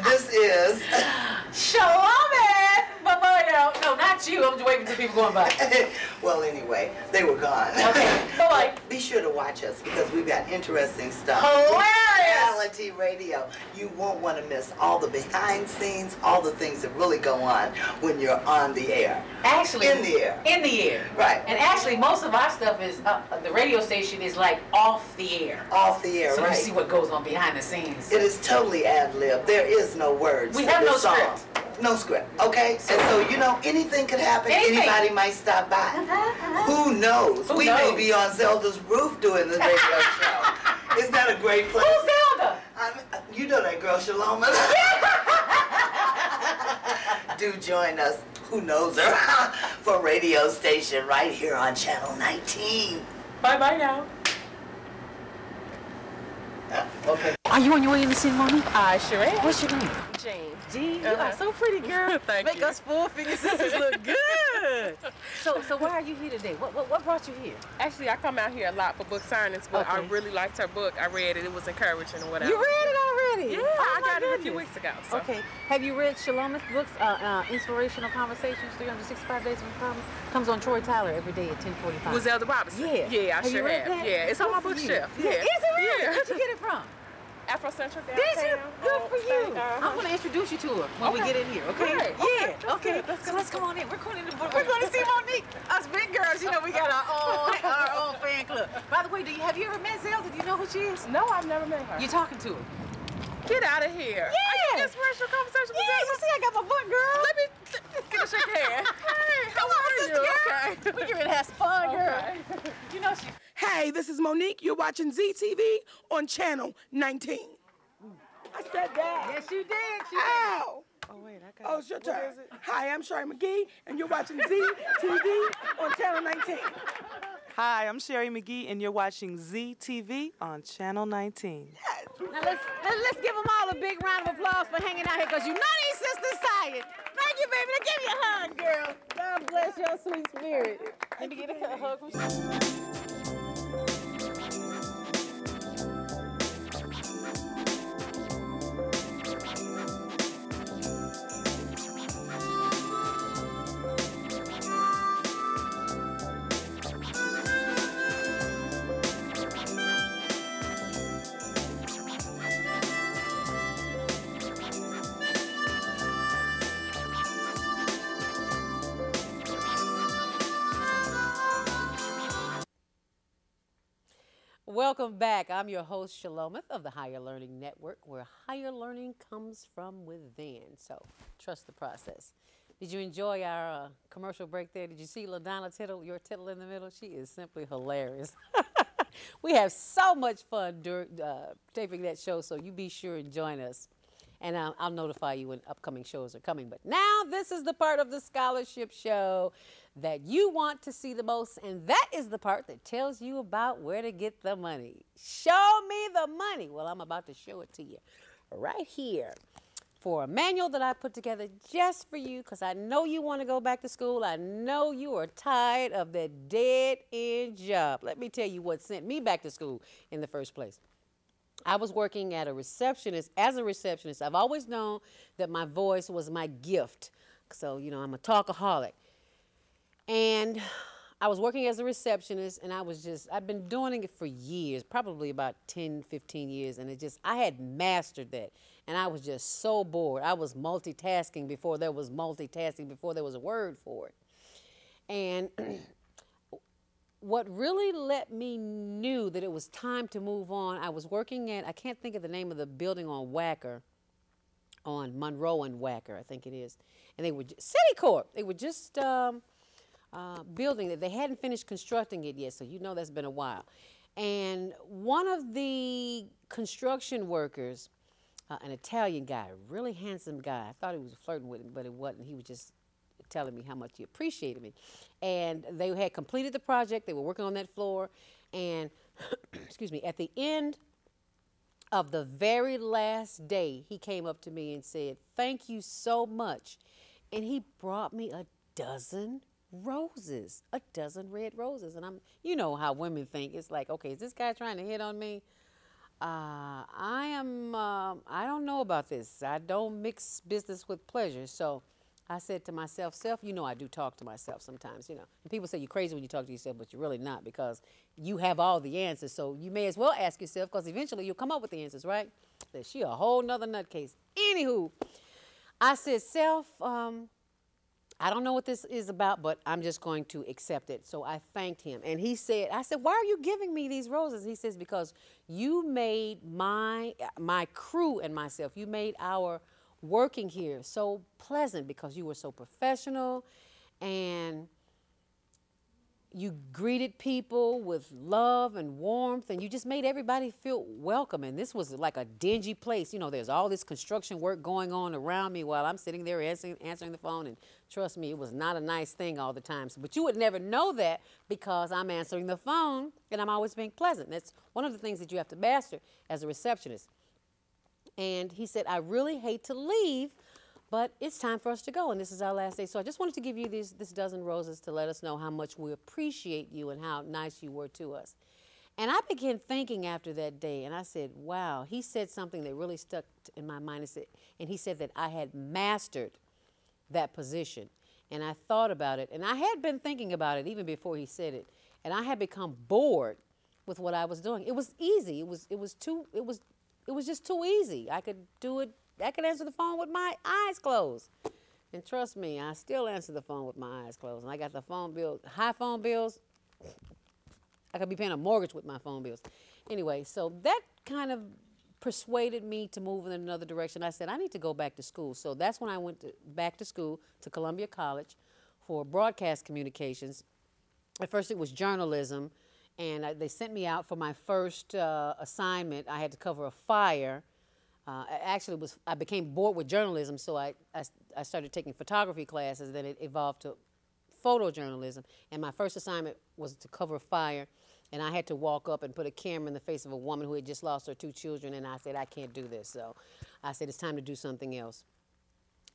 This is Shalom, but no, not you. I'm just waiting until people going by. well, anyway, they were gone. Okay, bye-bye. Be sure to watch us because we've got interesting stuff. Hilarious! Reality radio. You won't want to miss all the behind scenes, all the things that really go on when you're on the air. Actually, in the air. In the air. Right. And actually, most of our stuff is, the radio station is like off the air. Off the air, so right. So you see what goes on behind the scenes. It is totally ad-lib. There is no words. We have no script. No script, okay? And so, you know, anything could happen. Anything. Anybody might stop by. Who knows? We may be on Zelda's roof doing the radio show. Isn't that a great place? Who's Zelda? You know that girl, Shaloma. Do join us, who knows her, for radio station right here on Channel 19. Bye-bye now. Okay. Are you on your way in to see Monique? I sure am. What's your name? Jane. Jean, you are so pretty, girl. Thank Make you. us four-finger sisters look good. So why are you here today? What brought you here? Actually, I come out here a lot for book signings, but I Okay. really liked her book. I read it. It was encouraging or whatever. You read it already? Yeah, Oh, I my got it a few goodness. weeks ago. So. Okay. Have you read Shaloma's books, Inspirational Conversations, 365 Days of Empowerment? Comes on Troy Tyler every day at 10:45. Was Zelda Robinson? Yeah. Yeah, I Have you sure read have. that? Yeah, it's on my Good for you. bookshelf. Yeah. Is it really? Yeah. Where'd you get it from? Afro Central Did downtown. you? Good for you. Uh-huh. I'm going to introduce you to her when we Okay. get in here, okay? Right. Yeah, That's okay. good. That's So good. let's come on in. We're going in the book. We're going to see Monique. Us big girls, you know, we got our own fan club. By the way, have you ever met Zelda? Do you know who she is? No, I've never met her. You're talking to her. Get out of here. Yeah. Are you inspirational conversation with Yeah, Zelda? you see I got my book, girl. Let me get a shake hand. Hey, how Come on, are sister you? girl. Okay. We're going to have some fun, girl. Okay. You know she... Hey, this is Monique. You're watching ZTV on Channel 19. I said that. Yes, you did. Ow! Oh, wait, I got Oh, it's your turn. What is it? Hi, I'm Sherry McGee, and you're watching ZTV on Channel 19. Hi, I'm Sherry McGee, and you're watching ZTV on Channel 19. Now let's give them all a big round of applause for hanging out here, because you know these sisters tired. Thank you, baby. Now give me a hug, girl. God bless your sweet spirit. Let me get a hug from Welcome back. I'm your host, Shalomith of the Higher Learning Network, where higher learning comes from within. So trust the process. Did you enjoy our commercial break there? Did you see LaDonna Tittle, your Tittle in the middle? She is simply hilarious. We have so much fun during taping that show, so you be sure and join us. And I'll notify you when upcoming shows are coming. But now this is the part of the scholarship show that you want to see the most, and that is the part that tells you about where to get the money. Show me the money. Well, I'm about to show it to you right here for a manual that I put together just for you, because I know you want to go back to school. I know you are tired of that dead-end job. Let me tell you what sent me back to school in the first place. I was working at as a receptionist. I've always known that my voice was my gift. So, you know, I'm a talkaholic. And I was working as a receptionist, and I've been doing it for years, probably about 10, 15 years, and I had mastered that. And I was just so bored. I was multitasking before there was multitasking, before there was a word for it. And what really let me knew that it was time to move on, I was working at, I can't think of the name of the building on Wacker, on Monroe and Wacker, I think it is. And they were, Citicorp, they were just building it. They hadn't finished constructing it yet, so you know that's been a while. And one of the construction workers, an Italian guy, a really handsome guy, I thought he was flirting with him, but it wasn't. He was just telling me how much he appreciated me. And they had completed the project. They were working on that floor. And, excuse me, at the end of the very last day, he came up to me and said, "Thank you so much." And he brought me a dozen roses, a dozen red roses. And you know how women think. It's like, okay, is this guy trying to hit on me? I don't know about this. I don't mix business with pleasure. So I said to myself, self, you know, I do talk to myself sometimes, you know. And people say you're crazy when you talk to yourself, but you're really not because you have all the answers. So you may as well ask yourself because eventually you'll come up with the answers, right? That she a whole nother nutcase. Anywho, I said, self, I don't know what this is about, but I'm just going to accept it. So I thanked him. And he said, I said, why are you giving me these roses? He says, because you made my crew and myself, you made our working here so pleasant because you were so professional and you greeted people with love and warmth and you just made everybody feel welcome. And this was like a dingy place. You know, there's all this construction work going on around me while I'm sitting there answering the phone. And trust me, it was not a nice thing all the time. So, but you would never know that because I'm answering the phone and I'm always being pleasant. That's one of the things that you have to master as a receptionist. And he said, I really hate to leave, but it's time for us to go, and this is our last day. So I just wanted to give you this dozen roses to let us know how much we appreciate you and how nice you were to us. And I began thinking after that day, and I said, wow, he said something that really stuck in my mind. And he said that I had mastered that position. And I thought about it, and I had been thinking about it even before he said it, and I had become bored with what I was doing. It was easy. It was just too easy. I could do it. I could answer the phone with my eyes closed. And trust me, I still answer the phone with my eyes closed. And I got the phone bill, high phone bills. I could be paying a mortgage with my phone bills. Anyway, so that kind of persuaded me to move in another direction. I said, I need to go back to school. So that's when I went back to school to Columbia College for broadcast communications. At first it was journalism. And they sent me out for my first assignment. I had to cover a fire. Actually, I became bored with journalism, so I started taking photography classes. Then it evolved to photojournalism. And my first assignment was to cover a fire. And I had to walk up and put a camera in the face of a woman who had just lost her 2 children. And I said, I can't do this. So I said, it's time to do something else.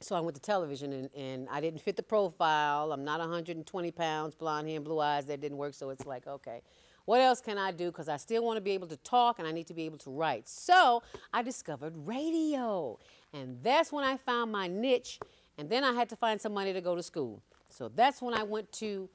So I went to television, and I didn't fit the profile. I'm not 120 pounds, blonde hair and blue eyes. That didn't work. So it's like, okay. What else can I do? Because I still want to be able to talk and I need to be able to write. So I discovered radio. And that's when I found my niche. And then I had to find some money to go to school. So that's when I went to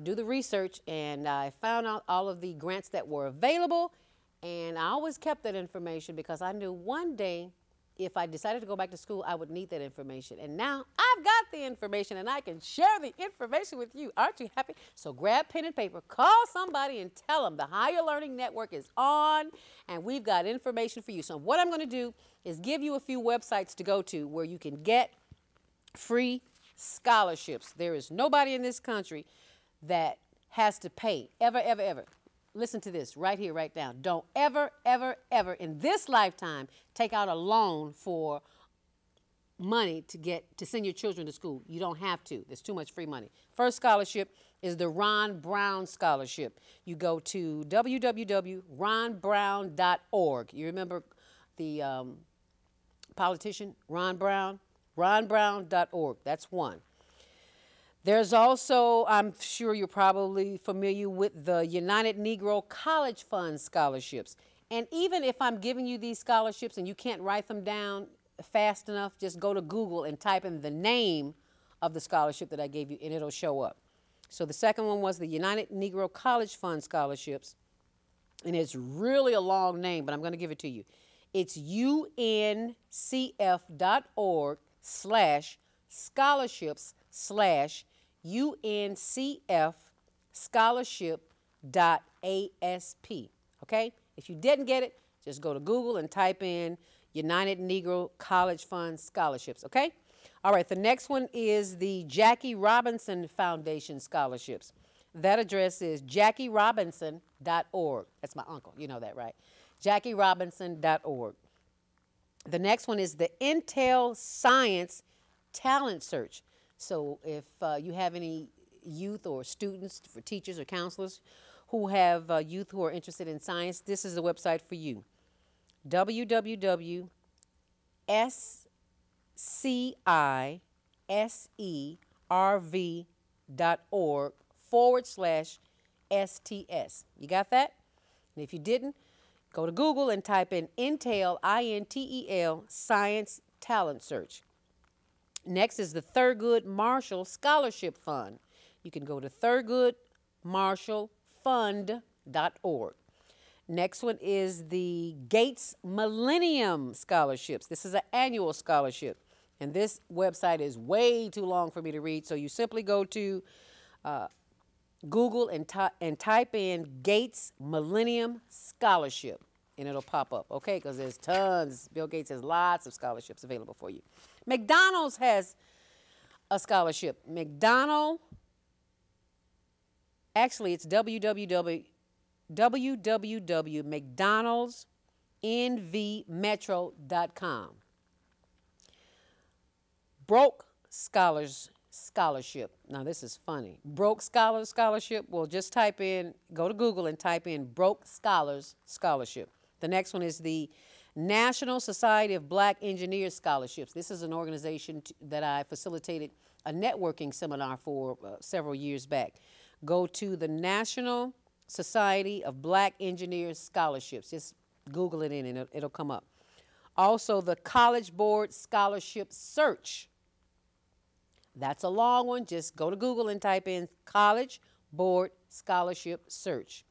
do the research. And I found out all of the grants that were available. And I always kept that information because I knew one day if I decided to go back to school, I would need that information. And now I've got the information and I can share the information with you. Aren't you happy? So grab pen and paper, call somebody and tell them the Higher Learning Network is on and we've got information for you. So what I'm going to do is give you a few websites to go to where you can get free scholarships. There is nobody in this country that has to pay, ever, ever, ever. Listen to this right here, right now. Don't ever, ever, ever in this lifetime take out a loan for money to send your children to school. You don't have to. There's too much free money. First scholarship is the Ron Brown Scholarship. You go to www.ronbrown.org. You remember the politician, Ron Brown? ronbrown.org. That's one. There's also, I'm sure you're probably familiar with the United Negro College Fund scholarships. And even if I'm giving you these scholarships and you can't write them down fast enough, just go to Google and type in the name of the scholarship that I gave you and it'll show up. So the second one was the United Negro College Fund scholarships. And it's really a long name, but I'm going to give it to you. It's uncf.org/scholarships/UNCF scholarship.asp. Okay? If you didn't get it, just go to Google and type in United Negro College Fund scholarships. Okay? All right, the next one is the Jackie Robinson Foundation scholarships. That address is JackieRobinson.org. That's my uncle. You know that, right? JackieRobinson.org. The next one is the Intel Science Talent Search. So if you have any youth or students, for teachers or counselors who have youth who are interested in science, this is the website for you. www.sciserv.org/STS. You got that? And if you didn't, Go to Google and type in Intel, I-N-T-E-L, Science Talent Search. Next is the Thurgood Marshall Scholarship Fund. You can go to thurgoodmarshallfund.org. Next one is the Gates Millennium Scholarships. This is an annual scholarship. And this website is way too long for me to read, so you simply go to Google and type in Gates Millennium Scholarship, and it'll pop up, okay? Because there's tons. Bill Gates has lots of scholarships available for you. McDonald's has a scholarship. Actually, it's www.mcdonaldsnvmetro.com. Broke Scholars Scholarship. Now, this is funny. Broke Scholars Scholarship. Well, just go to Google and type in Broke Scholars Scholarship. The next one is the National Society of Black Engineers Scholarships. This is an organization that I facilitated a networking seminar for several years back. Go to the National Society of Black Engineers Scholarships. Just Google it in and it'll come up. Also, the College Board Scholarship Search. That's a long one. Just go to Google and type in College Board Scholarship Search.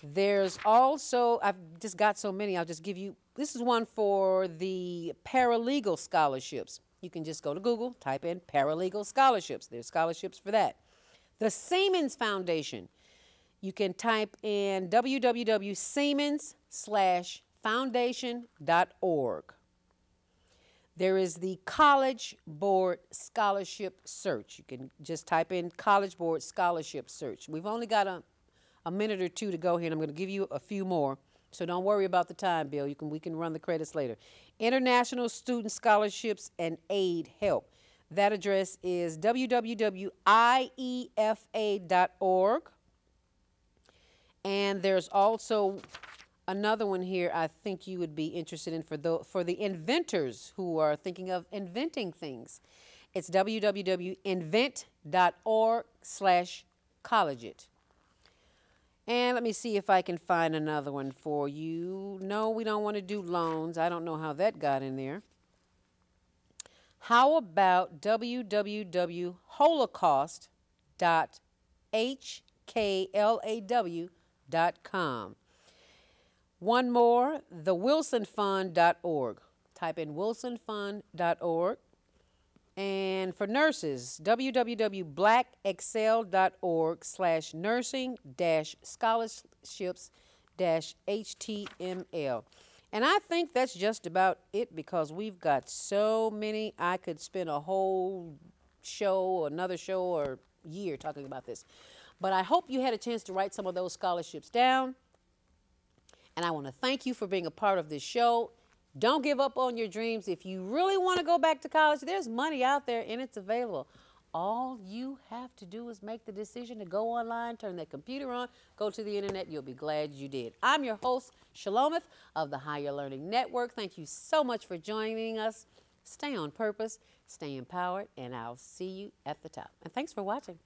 There's also, I've just got so many, I'll just give you, this is one for the paralegal scholarships. You can just go to Google, type in paralegal scholarships. There's scholarships for that. The Siemens Foundation. You can type in www.siemens/foundation.org. There is the College Board Scholarship Search. You can just type in College Board Scholarship Search. We've only got a minute or two to go here, and I'm going to give you a few more. So don't worry about the time, Bill. We can run the credits later. International Student Scholarships and Aid Help. That address is www.iefa.org. And there's also another one here I think you would be interested in for the inventors who are thinking of inventing things. It's www.invent.org/collegeit. And let me see if I can find another one for you. No, we don't want to do loans. I don't know how that got in there. How about www.holaw.com? One more, the wilsonfund.org. Type in wilsonfund.org. And for nurses, www.blackexcel.org/nursing-scholarships-html. And I think that's just about it because we've got so many. I could spend a whole show, another show, or year talking about this. But I hope you had a chance to write some of those scholarships down. And I want to thank you for being a part of this show. Don't give up on your dreams. If you really want to go back to college, there's money out there and it's available. All you have to do is make the decision to go online, turn that computer on, go to the internet. You'll be glad you did. I'm your host, Shalomith of the Higher Learning Network. Thank you so much for joining us. Stay on purpose, stay empowered, and I'll see you at the top. And thanks for watching.